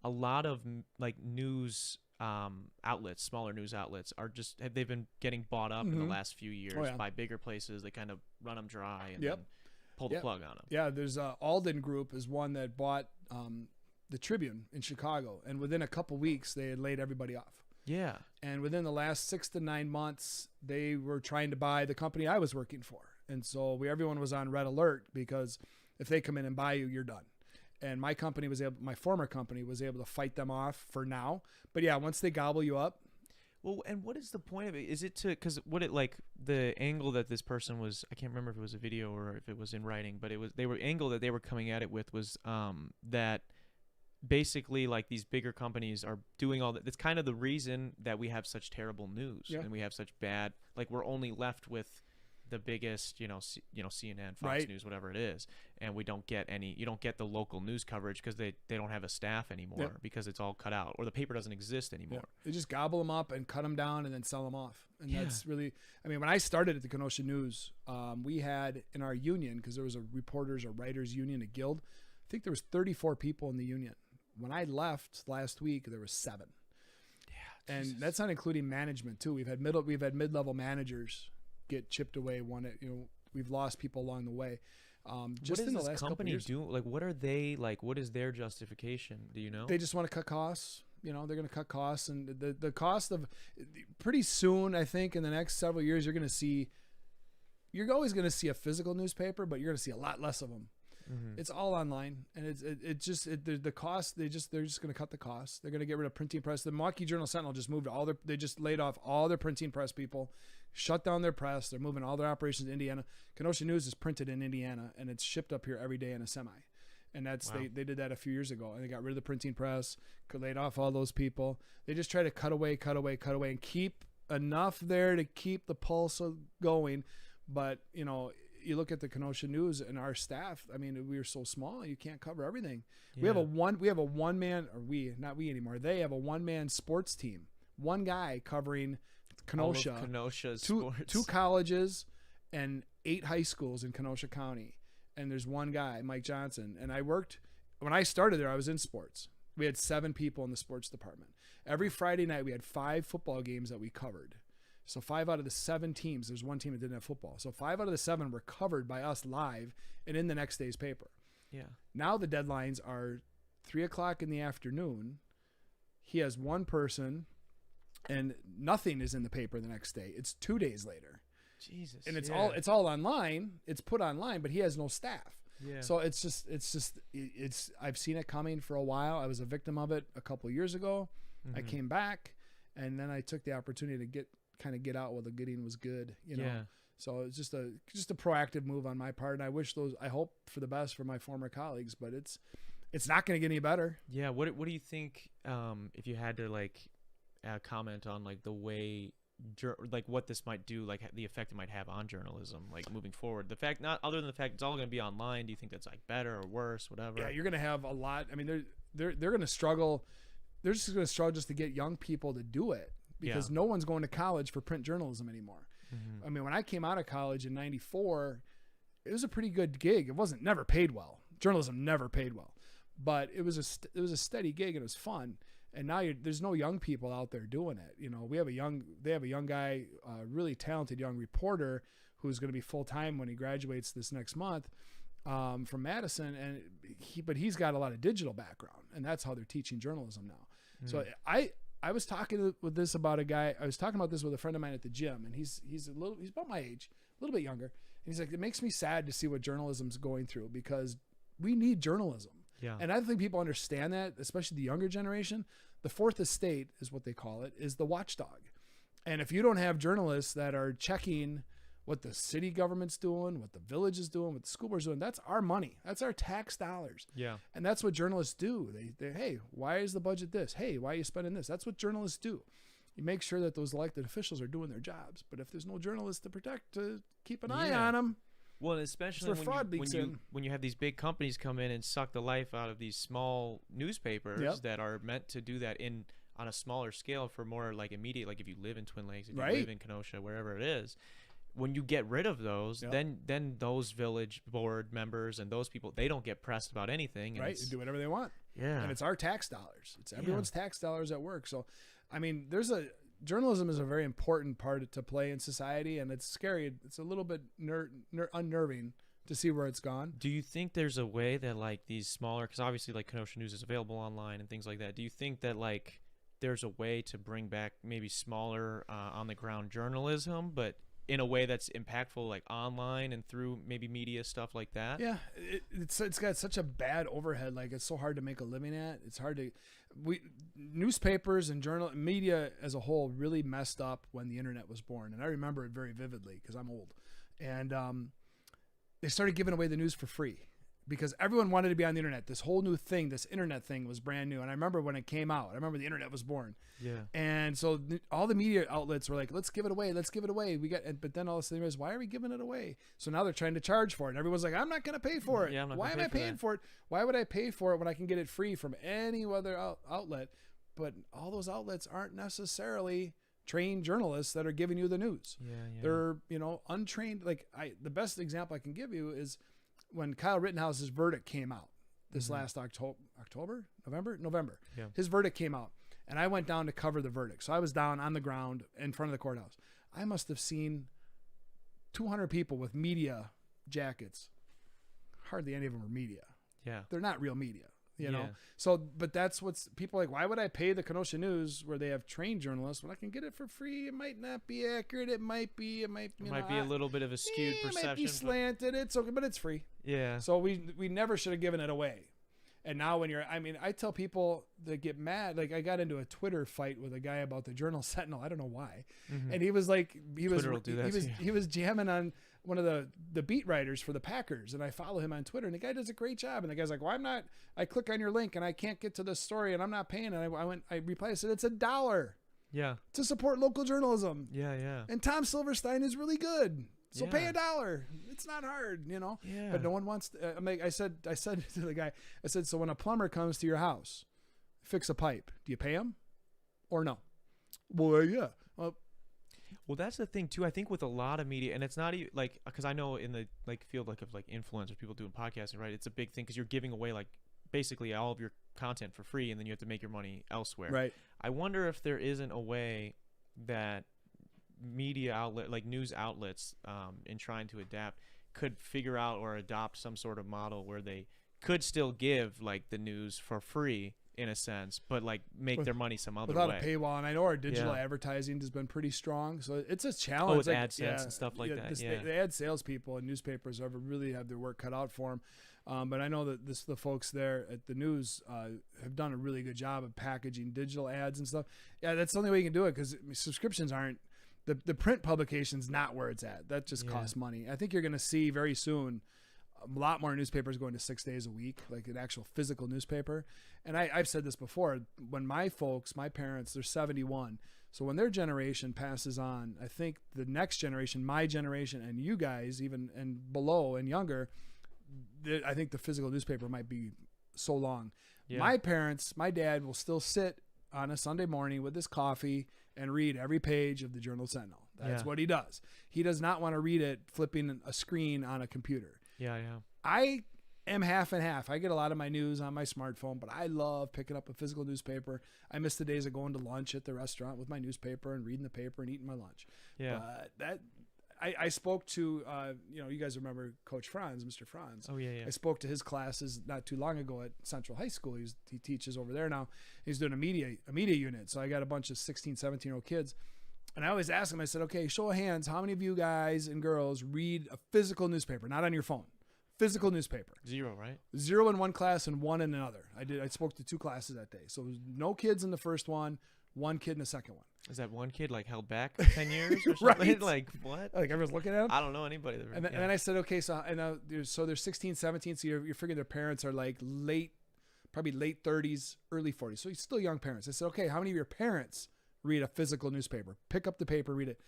a lot of like news outlets, smaller news outlets, they've been getting bought up in the last few years by bigger places. They kind of run them dry and then pull the plug on them. Yeah, there's Alden Group is one that bought the Tribune in Chicago, and within a couple weeks they had laid everybody off. Yeah. And within the last 6 to 9 months, they were trying to buy the company I was working for. And so everyone was on red alert, because if they come in and buy you, you're done. And my former company was able to fight them off for now. But yeah, once they gobble you up. Well, and what is the point of it? Is it because the angle that this person was, I can't remember if it was a video or if it was in writing, but angle that they were coming at it with was that basically like these bigger companies are doing all that. That's kind of the reason that we have such terrible news and we have such bad, like we're only left with the biggest, CNN, Fox News, whatever it is. And you don't get the local news coverage because they don't have a staff anymore because it's all cut out, or the paper doesn't exist anymore. Yeah. They just gobble them up and cut them down and then sell them off. And that's really, when I started at the Kenosha News, we had in our union, because there was a reporters or writers union, a guild, I think there was 34 people in the union. When I left last week, there was 7. Yeah, and that's not including management too. We've had mid-level managers get chipped away. We've lost people along the way. Just what in the does last this company couple years, do? Like, what are they like? What is their justification? Do you know? They just want to cut costs. They're going to cut costs, and the cost of pretty soon, I think, in the next several years, you're always going to see a physical newspaper, but you're going to see a lot less of them. Mm-hmm. It's all online, and the cost. They're just going to cut the costs. They're going to get rid of printing press. The Milwaukee Journal Sentinel just moved they just laid off all their printing press people, shut down their press. They're moving all their operations to Indiana. Kenosha News is printed in Indiana, and it's shipped up here every day in a semi. And that's they did that a few years ago, and they got rid of the printing press, laid off all those people. They just try to cut away, and keep enough there to keep the pulse going. But you look at the Kenosha News and our staff. We are so small, you can't cover everything. Yeah. We have a one man, or not we anymore. They have a 1-man sports team. One guy covering Kenosha, all of Kenosha's two sports. colleges and 8 high schools in Kenosha County. And there's one guy, Mike Johnson. And when I started there, I was in sports. We had 7 people in the sports department. Every Friday night, we had 5 football games that we covered. So 5 out of the 7 teams, there's one team that didn't have football. So 5 out of the 7 were covered by us live and in the next day's paper. Yeah. Now the deadlines are 3:00 in the afternoon. He has one person, and nothing is in the paper the next day. It's 2 days later. Jesus. And it's all online. It's put online, but he has no staff. Yeah. So I've seen it coming for a while. I was a victim of it a couple of years ago. Mm-hmm. I came back, and then I took the opportunity to get out while the getting was good, Yeah. So it's just a proactive move on my part, and I hope for the best for my former colleagues, but it's not going to get any better. Yeah. What do you think, if you had to comment on the way, what this might do, the effect it might have on journalism, moving forward, the fact, not other than the fact it's all going to be online, do you think that's better or worse, whatever? Yeah, you're going to have a lot. They're going to struggle. They're just going to struggle just to get young people to do it, because no one's going to college for print journalism anymore. Mm-hmm. When I came out of college in '94, it was a pretty good gig. It wasn't never paid well. Journalism never paid well, but it was a steady gig, and it was fun. And now there's no young people out there doing it. They have a young guy, really talented young reporter who's going to be full time when he graduates this next month, from Madison, and he's got a lot of digital background, and that's how they're teaching journalism now. Mm. So I was talking with this about a guy. I was talking about this with a friend of mine at the gym, and he's about my age, a little bit younger. And he's like, it makes me sad to see what journalism's going through, because we need journalism. Yeah. And I don't think people understand that, especially the younger generation. The fourth estate is what they call it, is the watchdog. And if you don't have journalists that are checking what the city government's doing, what the village is doing, what the school board's doing, that's our money. That's our tax dollars. Yeah. And that's what journalists do. They hey, why is the budget this? Hey, why are you spending this? That's what journalists do. You make sure that those elected officials are doing their jobs. But if there's no journalists to keep an eye on them. Well, especially when you have these big companies come in and suck the life out of these small newspapers that are meant to do that on a smaller scale for more immediate, if you live in Twin Lakes, if you live in Kenosha, wherever it is. When you get rid of those, then those village board members and those people, they don't get pressed about anything. And they do whatever they want. Yeah. And it's our tax dollars. It's everyone's tax dollars at work. So, I mean, journalism is a very important part to play in society, and it's scary. It's a little bit unnerving to see where it's gone. Do you think there's a way that like these smaller, because obviously like Kenosha News is available online and things like that. Do you think that like there's a way to bring back maybe smaller on the ground journalism, but in a way that's impactful, like online and through maybe media stuff like that? Yeah, it's got such a bad overhead. Like, it's so hard to make a living at. It's hard to newspapers and media as a whole really messed up when the internet was born, and I remember it very vividly because I'm old. And they started giving away the news for free because everyone wanted to be on the internet. This whole new thing, this internet thing, was brand new. And I remember when it came out. I remember the internet was born. Yeah. And so all the media outlets were like, let's give it away. Let's give it away. But then all of a sudden, why are we giving it away? So now they're trying to charge for it. And everyone's like, I'm not going to pay for it. Yeah, I'm not Why am I paying for it? Why would I pay for it when I can get it free from any other outlet? But all those outlets aren't necessarily trained journalists that are giving you the news. Yeah. They're, untrained. Like, the best example I can give you is when Kyle Rittenhouse's verdict came out this last November. Yeah. His verdict came out, and I went down to cover the verdict. So I was down on the ground in front of the courthouse. I must have seen 200 people with media jackets. Hardly any of them were media. Yeah. They're not real media. You know, so, but that's what's people like, why would I pay the Kenosha News where they have trained journalists when I can get it for free? It might not be accurate. It might be a little bit of a skewed perception. It might be slanted. It's okay, but it's free. Yeah. So we never should have given it away. And now I tell people that get mad, like I got into a Twitter fight with a guy about the Journal Sentinel. I don't know why. And he was like, he was jamming on one of the beat writers for the Packers, and I follow him on Twitter, and the guy does a great job. And the guy's like, well, I click on your link and I can't get to this story and I'm not paying. And I replied, I said, it's $1 to support local journalism. Yeah. And Tom Silverstein is really good. So pay Yeah. $1. It's not hard, Yeah. But no one wants to, I said to the guy, so when a plumber comes to your house, fix a pipe, do you pay him or no? Well, yeah. Well, that's the thing too. I think with a lot of media, and it's not even like, because I know in the field of influencers, people doing podcasting, right? It's a big thing because you're giving away basically all of your content for free, and then you have to make your money elsewhere. Right. I wonder if there isn't a way that media outlet, like news outlets, in trying to adapt, could figure out or adopt some sort of model where they could still give the news for free in a sense, but make their money some other without way. a paywall. And I know our digital advertising has been pretty strong, so it's a challenge. With AdSense and stuff like that. The ad salespeople and newspapers really have their work cut out for them. But I know that the folks there at the news have done a really good job of packaging digital ads and stuff. Yeah, that's the only way you can do it, because subscriptions aren't. The print publication's not where it's at. That just costs money. I think you're going to see very soon a lot more newspapers going to 6 days a week, like an actual physical newspaper. And I've said this before, when my parents, they're 71. So when their generation passes on, I think the next generation, my generation, and you guys even, and below and younger, I think the physical newspaper might be so long. Yeah. My dad will still sit on a Sunday morning with his coffee and read every page of the Journal Sentinel. That's what he does. He does not want to read it flipping a screen on a computer. Yeah. I am half and half. I get a lot of my news on my smartphone, but I love picking up a physical newspaper. I miss the days of going to lunch at the restaurant with my newspaper and reading the paper and eating my lunch. Yeah. But I spoke to, you guys remember Coach Franz, Mr. Franz. Oh, yeah. I spoke to his classes not too long ago at Central High School. He teaches over there now. He's doing a media unit. So I got a bunch of 16, 17-year-old kids. And I always ask him, I said, okay, show of hands, how many of you guys and girls read a physical newspaper, not on your phone? Physical newspaper. 0, right? 0 in one class and 1 in another. I spoke to 2 classes that day. So there was no kids in the first one, 1 kid in the second one. Is that one kid held back 10 years or something? Right. What? Everyone's looking at him? I don't know anybody. And then I said, okay, so they're 16, 17, so you're figuring their parents are probably late 30s, early 40s. So he's still young parents. I said, okay, how many of your parents read a physical newspaper? Pick up the paper, read it.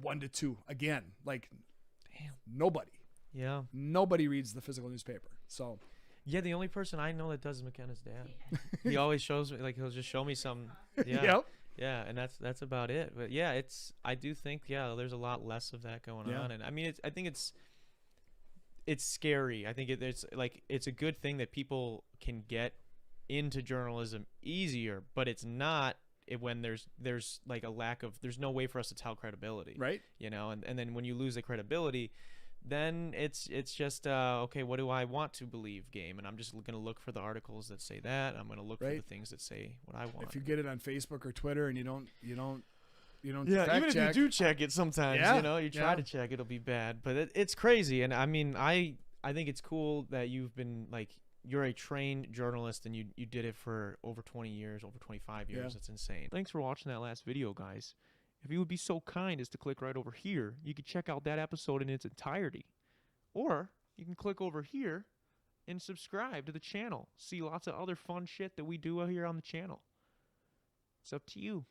1 to 2. Again, damn, nobody. Yeah. Nobody reads the physical newspaper. So. Yeah, the only person I know that does is McKenna's dad. He always shows me, he'll just show me some. Yeah. Yep. Yeah, and that's about it. But yeah, I do think there's a lot less of that going on, and I mean I think it's scary. I think it's a good thing that people can get into journalism easier, but it's not when there's like a lack of, there's no way for us to tell credibility, Right. you know, and then when you lose the credibility, then it's just okay, what do I want to believe game, and I'm just going to look for the articles that say that. I'm going to look for the things that say what I want. If you get it on Facebook or Twitter and you don't yeah, fact even check, if you do check it sometimes, Yeah, you know, you try to check, it'll be bad, but it's crazy. And I mean, I think it's cool that you've been like, you're a trained journalist and you did it for over 20 years, over 25 years. It's insane. Thanks for watching that last video, guys. If you would be so kind as to click right over here, you could check out that episode in its entirety. Or you can click over here and subscribe to the channel. See lots of other fun shit that we do here on the channel. It's up to you.